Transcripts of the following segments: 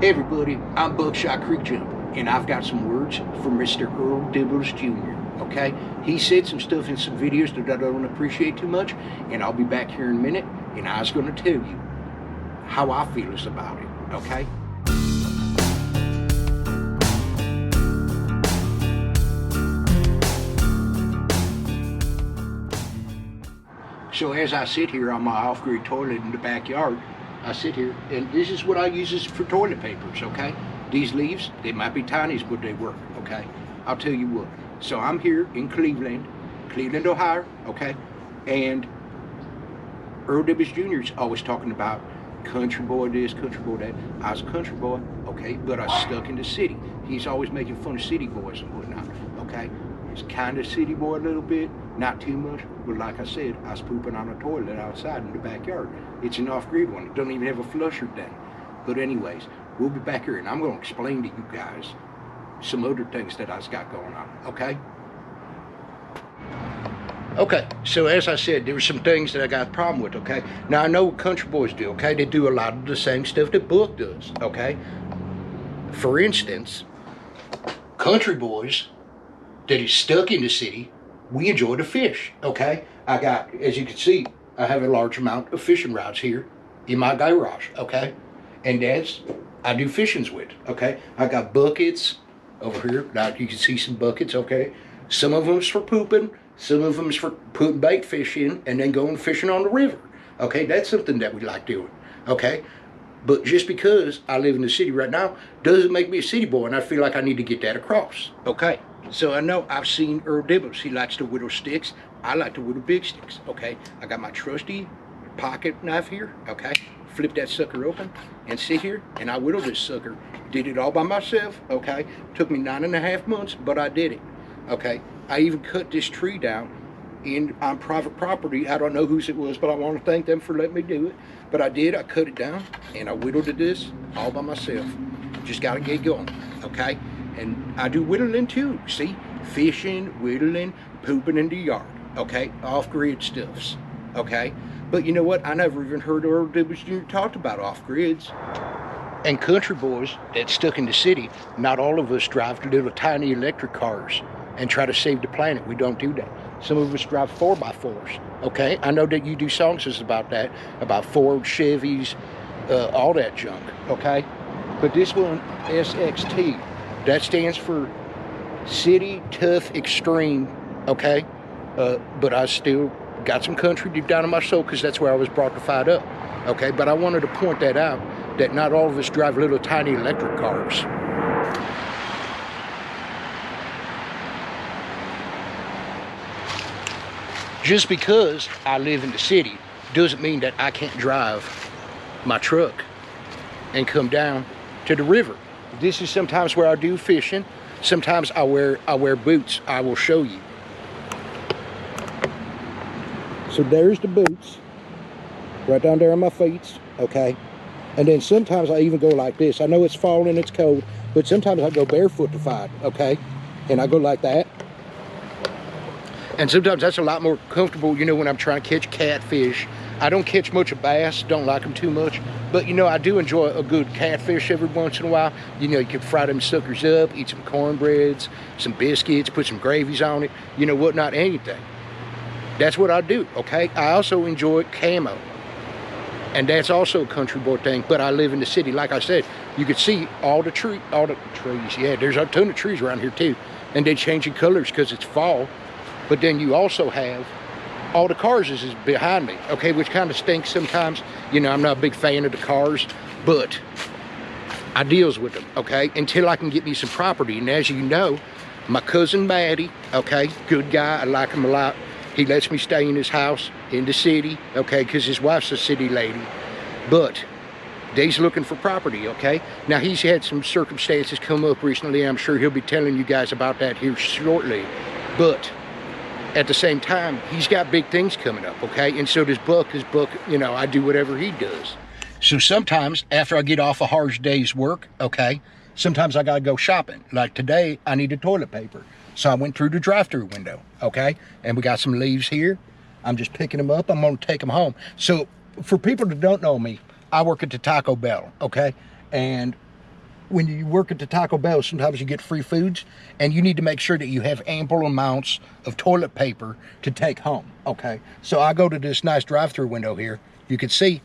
Hey everybody, I'm Buckshot Creek Jumper, and I've got some words from Mr. Earl Dibbles Jr., okay? He said some stuff in some videos that I don't appreciate too much, and I'll be back here in a minute, and I was going to tell you how I feel about it, okay? So as I sit here on my off-grid toilet in the backyard, I sit here, and this is what I use for toilet papers, okay? These leaves, they might be tiny, but they work, okay? I'll tell you what. So I'm here in Cleveland, Ohio, okay? And Earl Dibbles Jr. is always talking about country boy this, country boy that. I was a country boy, okay? But I was stuck in the city. He's always making fun of city boys and whatnot, okay? It's kind of city boy a little bit, not too much, but like I said, I was pooping on a toilet outside in the backyard. It's an off-grid one. It don't even have a flusher thing. But anyways, we'll be back here, and I'm going to explain to you guys some other things that I've got going on, okay? Okay, so as I said, there were some things that I got a problem with, okay? Now, I know what country boys do, okay? They do a lot of the same stuff that Buck does, okay? For instance, country boys that is stuck in the city, we enjoy to fish, okay? I got, as you can see, I have a large amount of fishing rods here in my garage, okay? And that's, I do fishings with, okay? I got buckets over here. Now you can see some buckets, okay? Some of them is for pooping, some of them is for putting bait fish in and then going fishing on the river, okay? That's something that we like doing, okay? But just because I live in the city right now doesn't make me a city boy, and I feel like I need to get that across, okay? So I know I've seen Earl Dibbles. He likes to whittle sticks. I like to whittle big sticks, okay? I got my trusty pocket knife here, okay? Flip that sucker open and sit here, and I whittle this sucker. Did it all by myself, okay? Took me 9.5 months, but I did it, okay? I even cut this tree down on private property. I don't know whose it was, but I want to thank them for letting me do it. But I did. I cut it down, and I whittled this all by myself. Just got to get going, okay? And I do whittling too, see? Fishing, whittling, pooping in the yard, okay? Off-grid stuffs, okay? But you know what? I never even heard Earl Dibbles Jr. talked about off-grids. And country boys that's stuck in the city, not all of us drive little tiny electric cars and try to save the planet. We don't do that. Some of us drive 4x4s, okay? I know that you do songs about that, about Ford, Chevys, all that junk, okay? But this one, SXT, that stands for City Tough Extreme, okay? But I still got some country deep down in my soul because that's where I was brought to fight up, okay? But I wanted to point that out, that not all of us drive little tiny electric cars. Just because I live in the city doesn't mean that I can't drive my truck and come down to the river. This is sometimes where I do fishing. Sometimes I wear boots. I will show you. So there's the boots, right down there on my feet, okay? And then sometimes I even go like this. I know it's fall and it's cold, but sometimes I go barefoot to fight, okay? And I go like that. And sometimes that's a lot more comfortable, you know, when I'm trying to catch catfish. I don't catch much of bass, don't like them too much. But, you know, I do enjoy a good catfish every once in a while. You know, you can fry them suckers up, eat some cornbreads, some biscuits, put some gravies on it, you know, whatnot, anything. That's what I do, okay? I also enjoy camo. And that's also a country boy thing, but I live in the city. Like I said, you can see all the trees. Yeah, there's a ton of trees around here too. And they're changing colors because it's fall. But then you also have all the cars is behind me, okay, which kind of stinks sometimes. You know, I'm not a big fan of the cars, but I deals with them, okay, until I can get me some property. And as you know, my cousin Maddie, okay, good guy, I like him a lot. He lets me stay in his house in the city, okay, because his wife's a city lady. But they's looking for property, okay? Now, he's had some circumstances come up recently. I'm sure he'll be telling you guys about that here shortly. But at the same time, he's got big things coming up, okay? And so does Buck, because Buck, you know, I do whatever he does. So sometimes, after I get off a hard day's work, okay, sometimes I gotta go shopping. Like today, I needed toilet paper. So I went through the drive-through window, okay? And we got some leaves here. I'm just picking them up. I'm gonna take them home. So for people that don't know me, I work at the Taco Bell, okay? And when you work at the Taco Bell, sometimes you get free foods, and you need to make sure that you have ample amounts of toilet paper to take home, okay? So I go to this nice drive-through window here, you can see,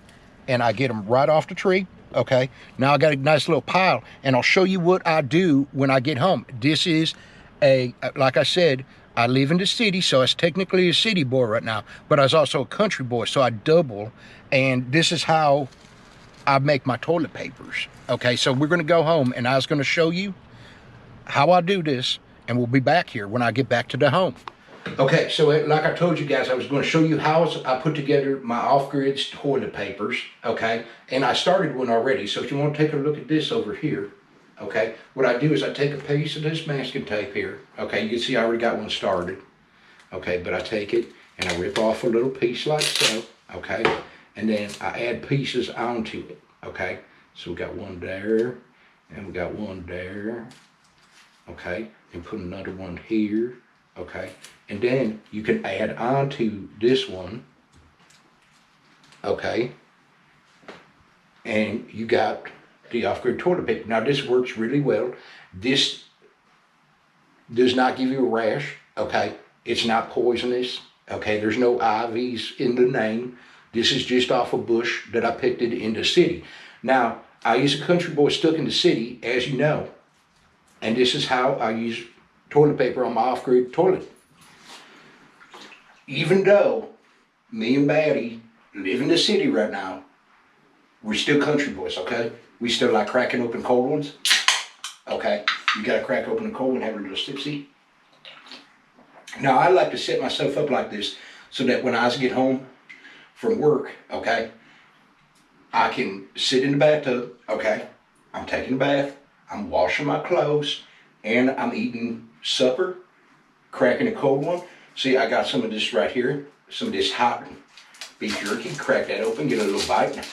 and I get them right off the tree, okay? Now I got a nice little pile, and I'll show you what I do when I get home. This is like I said, I live in the city, so I was technically a city boy right now, but I was also a country boy, so I double, and this is how I make my toilet papers. Okay, so we're gonna go home, and I was gonna show you how I do this, and we'll be back here when I get back to the home. Okay, so like I told you guys, I was gonna show you how I put together my Offgrid toilet papers, okay? And I started one already, so if you wanna take a look at this over here, okay, what I do is I take a piece of this masking tape here, okay, you can see I already got one started, okay, but I take it and I rip off a little piece like so, okay, and then I add pieces onto it, okay, so we got one there, and we got one there, okay, and put another one here, okay, and then you can add onto this one, okay, and you got the Offgrid toilet paper. Now this works really well. This does not give you a rash, okay? It's not poisonous, okay? There's no IVs in the name. This is just off a bush that I picked it in the city. Now, I use a country boy stuck in the city, as you know, and this is how I use toilet paper on my Offgrid toilet. Even though me and Maddie live in the city right now, we're still country boys, okay? We still like cracking open cold ones, okay? You gotta crack open a cold one, have a little sipsy. Now, I like to set myself up like this so that when I get home from work, okay, I can sit in the bathtub, okay? I'm taking a bath, I'm washing my clothes, and I'm eating supper, cracking a cold one. See, I got some of this right here, some of this hot beef jerky, crack that open, get a little bite.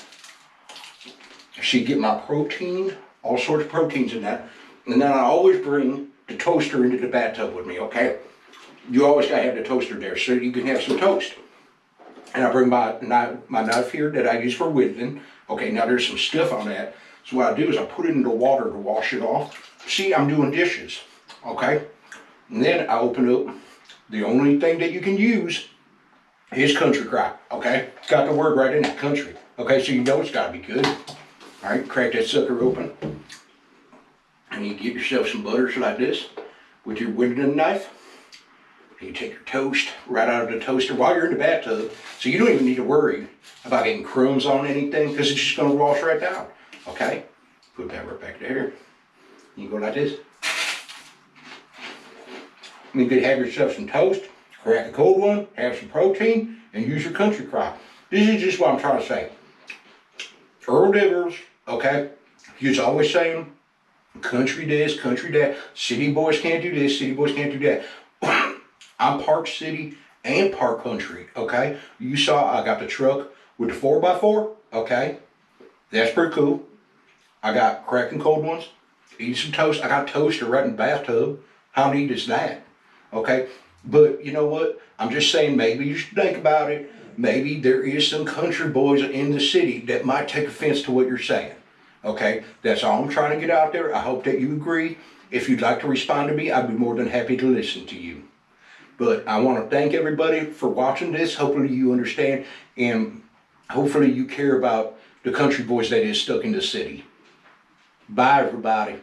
She get my protein, all sorts of proteins in that. And then I always bring the toaster into the bathtub with me, okay? You always gotta have the toaster there so you can have some toast. And I bring my knife here that I use for whittling. Okay, now there's some stuff on that. So what I do is I put it in the water to wash it off. See, I'm doing dishes, okay? And then I open up, the only thing that you can use is country crock, okay? It's got the word right in it, country. Okay, so you know it's gotta be good. All right, crack that sucker open. And you get yourself some butters like this with your whittling knife. And you take your toast right out of the toaster while you're in the bathtub. So you don't even need to worry about getting crumbs on anything because it's just gonna wash right down, okay? Put that right back there. You go like this. You could have yourself some toast, crack a cold one, have some protein, and use your country crock. This is just what I'm trying to say. Earl Dibbles, okay? He's always saying, country this, country that. City boys can't do this, city boys can't do that. I'm part city and part country, okay? You saw I got the truck with the 4x4, okay? That's pretty cool. I got cracking cold ones, eat some toast. I got toaster right in the bathtub. How neat is that? Okay, but you know what? I'm just saying maybe you should think about it. Maybe there is some country boys in the city that might take offense to what you're saying. Okay, that's all I'm trying to get out there. I hope that you agree. If you'd like to respond to me, I'd be more than happy to listen to you. But I want to thank everybody for watching this. Hopefully you understand, and hopefully you care about the country boys that is stuck in the city. Bye, everybody.